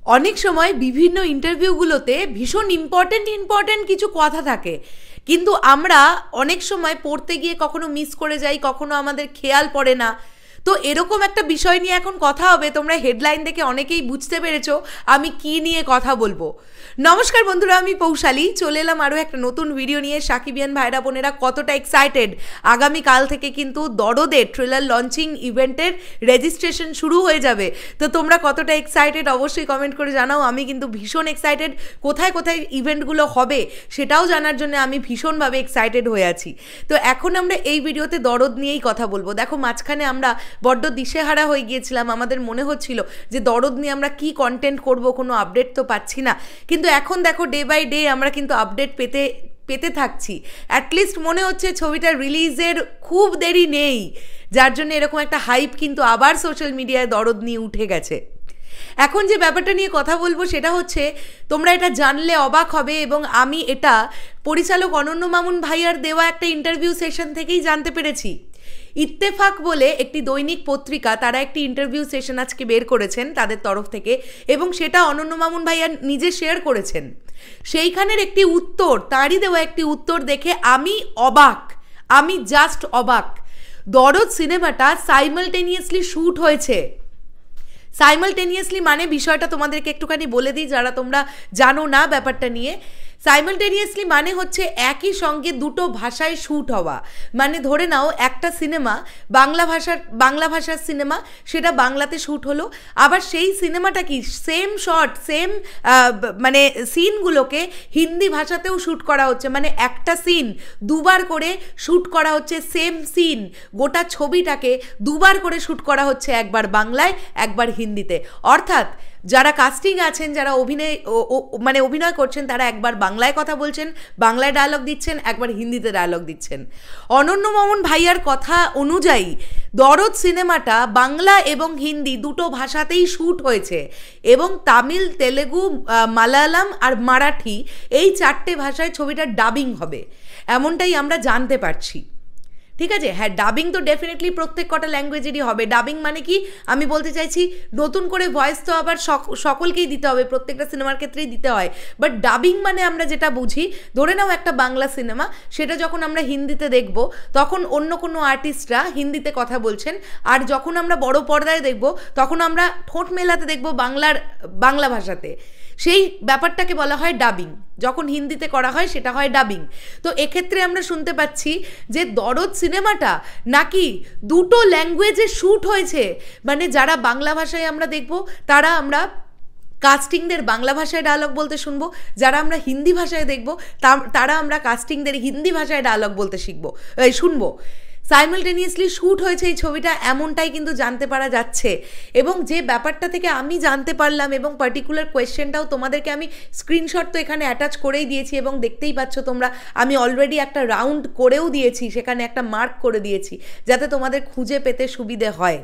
অনেক সময় বিভিন্ন ইন্টারভিউগুলোতে ভীষণ ইম্পর্টেন্ট কিছু কথা থাকে, কিন্তু আমরা অনেক সময় পড়তে গিয়ে কখনো মিস করে যাই, কখনো আমাদের খেয়াল পড়ে না। তো এরকম একটা বিষয় নিয়ে এখন কথা হবে। তোমরা হেডলাইন দেখে অনেকেই বুঝতে পেরেছো আমি কি নিয়ে কথা বলবো। নমস্কার বন্ধুরা, আমি পৌশালী চলে এলাম আরও একটা নতুন ভিডিও নিয়ে। সাকিবিয়ান ভাইরা বোনেরা কতটা এক্সাইটেড! আগামীকাল থেকে কিন্তু দরদের ট্রেলার লঞ্চিং ইভেন্টের রেজিস্ট্রেশন শুরু হয়ে যাবে। তো তোমরা কতটা এক্সাইটেড অবশ্যই কমেন্ট করে জানাও। আমি কিন্তু ভীষণ এক্সাইটেড। কোথায় কোথায় ইভেন্টগুলো হবে সেটাও জানার জন্য আমি ভীষণভাবে এক্সাইটেড হয়ে আছি। তো এখন আমরা এই ভিডিওতে দরদ নিয়েই কথা বলবো। দেখো, মাঝখানে আমরা বড্ড দিশেহারা হয়ে গিয়েছিলাম। আমাদের মনে হচ্ছিল যে দরদ নিয়ে আমরা কি কন্টেন্ট করব, কোনো আপডেট তো পাচ্ছি না। কিন্তু এখন দেখো, ডে বাই ডে আমরা কিন্তু আপডেট পেতে থাকছি। অ্যাটলিস্ট মনে হচ্ছে ছবিটা রিলিজের খুব দেরি নেই, যার জন্য এরকম একটা হাইপ কিন্তু আবার সোশ্যাল মিডিয়ায় দরদ নিয়ে উঠে গেছে। এখন যে ব্যাপারটা নিয়ে কথা বলবো সেটা হচ্ছে, তোমরা এটা জানলে অবাক হবে, এবং আমি এটা পরিচালক অনন্য মামুন ভাইয়ার দেওয়া একটা ইন্টারভিউ সেশন থেকেই জানতে পেরেছি। ইত্তেফাক বলে একটি দৈনিক পত্রিকা, তারা একটি ইন্টারভিউ সেশন আজকে বের করেছেন তাদের তরফ থেকে, এবং সেটা অনন্য মামুন ভাইয়া নিজে শেয়ার করেছেন। সেইখানের একটি উত্তর, তারই দেওয়া একটি উত্তর দেখে আমি অবাক, আমি জাস্ট অবাক। দরদ সিনেমাটা সাইমালটেনিয়াসলি শ্যুট হয়েছে। সাইমালটেনিয়াসলি মানে বিষয়টা তোমাদেরকে একটুখানি বলে দিই, যারা তোমরা জানো না ব্যাপারটা নিয়ে। সাইমালটেনিয়াসলি মানে হচ্ছে একই সঙ্গে দুটো ভাষায় শ্যুট হওয়া। মানে ধরে নাও একটা সিনেমা বাংলা ভাষার সিনেমা, সেটা বাংলাতে শ্যুট হলো, আবার সেই সিনেমাটা কি সেম শট সেম মানে সিনগুলোকে হিন্দি ভাষাতেও শ্যুট করা হচ্ছে। মানে একটা সিন দুবার করে শ্যুট করা হচ্ছে, সেম সিন গোটা ছবিটাকে দুবার করে শ্যুট করা হচ্ছে, একবার বাংলায় একবার হিন্দিতে। অর্থাৎ যারা কাস্টিং আছেন, যারা অভিনয় করছেন, তারা একবার বাংলায় কথা বলছেন, বাংলায় ডায়লগ দিচ্ছেন, একবার হিন্দিতে ডায়লগ দিচ্ছেন। অনন্য মামুন ভাইয়ার কথা অনুযায়ী দরদ সিনেমাটা বাংলা এবং হিন্দি দুটো ভাষাতেই শ্যুট হয়েছে, এবং তামিল, তেলেগু, মালায়ালাম আর মারাঠি এই 4টে ভাষায় ছবিটার ডাবিং হবে, এমনটাই আমরা জানতে পারছি। ঠিক আছে, হ্যাঁ, ডাবিং তো ডেফিনেটলি প্রত্যেক কটা ল্যাঙ্গুয়েজেরই হবে। ডাবিং মানে কি, আমি বলতে চাইছি নতুন করে ভয়েস তো আবার সকলকেই দিতে হবে, প্রত্যেকটা সিনেমার ক্ষেত্রেই দিতে হয়। বাট ডাবিং মানে আমরা যেটা বুঝি, ধরে নাও একটা বাংলা সিনেমা, সেটা যখন আমরা হিন্দিতে দেখব তখন অন্য কোনো আর্টিস্টরা হিন্দিতে কথা বলছেন, আর যখন আমরা বড় পর্দায় দেখব তখন আমরা ঠোঁট মেলাতে দেখব বাংলা ভাষাতে। সেই ব্যাপারটাকে বলা হয় ডাবিং। যখন হিন্দিতে করা হয় সেটা হয় ডাবিং। তো এক্ষেত্রে আমরা শুনতে পাচ্ছি যে দরদ সিনেমাটা নাকি দুটো ল্যাঙ্গুয়েজে শ্যুট হয়েছে। মানে যারা বাংলা ভাষায় আমরা দেখব, তারা আমরা কাস্টিংদের বাংলা ভাষায় ডায়লগ বলতে শুনবো, যারা আমরা হিন্দি ভাষায় দেখব তারা আমরা কাস্টিংদের হিন্দি ভাষায় ডায়লগ বলতে শুনবো। সাইমালটেনিয়াসলি শ্যুট হয়েছে এই ছবিটা, এমনটাই কিন্তু জানতে পারা যাচ্ছে। এবং যে ব্যাপারটা থেকে আমি জানতে পারলাম, এবং পার্টিকুলার কোয়েশ্চেনটাও তোমাদেরকে আমি স্ক্রিনশট তো এখানে অ্যাটাচ করেই দিয়েছি, এবং দেখতেই পাচ্ছ তোমরা, আমি অলরেডি একটা রাউন্ড করেও দিয়েছি, সেখানে একটা মার্ক করে দিয়েছি যাতে তোমাদের খুঁজে পেতে সুবিধে হয়।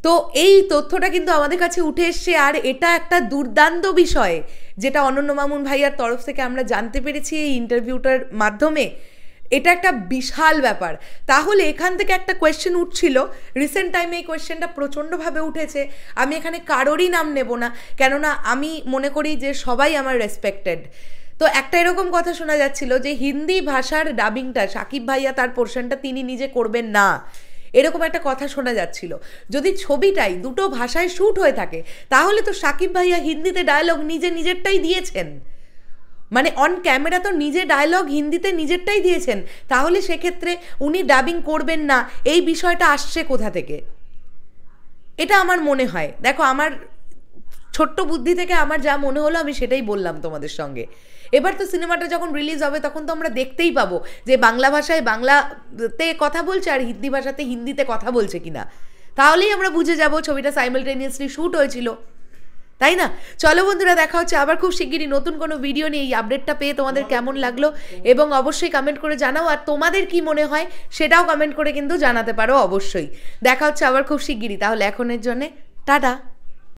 তো এই তথ্যটা কিন্তু আমাদের কাছে উঠে এসছে, আর এটা একটা দুর্দান্ত বিষয় যেটা অনন্য মামুন ভাইয়ার তরফ থেকে আমরা জানতে পেরেছি এই ইন্টারভিউটার মাধ্যমে। এটা একটা বিশাল ব্যাপার। তাহলে এখান থেকে একটা কোয়েশ্চেন উঠছিল, রিসেন্ট টাইমে এই কোয়েশ্চেনটা প্রচণ্ডভাবে উঠেছে। আমি এখানে কারোরই নাম নেব না, কেননা আমি মনে করি যে সবাই আমার রেসপেক্টেড। তো একটা এরকম কথা শোনা যাচ্ছিল যে হিন্দি ভাষার ডাবিংটা সাকিব ভাইয়া তার পোর্শনটা তিনি নিজে করবেন না, এরকম একটা কথা শোনা যাচ্ছিল। যদি ছবিটাই দুটো ভাষায় শ্যুট হয়ে থাকে, তাহলে তো সাকিব ভাইয়া হিন্দিতে ডায়লগ নিজেরটাই দিয়েছেন। মানে অন ক্যামেরা তো নিজে ডায়লগ হিন্দিতে নিজেরটাই দিয়েছেন, তাহলে সেক্ষেত্রে উনি ডাবিং করবেন না, এই বিষয়টা আসছে কোথা থেকে? এটা আমার মনে হয়, দেখো, আমার ছোট্ট বুদ্ধি থেকে আমার যা মনে হলো আমি সেটাই বললাম তোমাদের সঙ্গে। এবার তো সিনেমাটা যখন রিলিজ হবে তখন তো আমরা দেখতেই পাবো যে বাংলা ভাষায় বাংলাতে কথা বলছে আর হিন্দি ভাষাতে হিন্দিতে কথা বলছে কিনা। তাহলেই আমরা বুঝে যাব ছবিটা সাইমালটেনিয়াসলি শ্যুট হয়েছিল, তাই না? চলো বন্ধুরা, দেখা হচ্ছে আবার খুব শিগগিরই নতুন কোনো ভিডিও নিয়ে। এই আপডেটটা পেয়ে তোমাদের কেমন লাগলো এবং অবশ্যই কমেন্ট করে জানাও, আর তোমাদের কি মনে হয় সেটাও কমেন্ট করে কিন্তু জানাতে পারো অবশ্যই। দেখা হচ্ছে আবার খুব শিগগিরই। তাহলে এখনের জন্যে টাটা।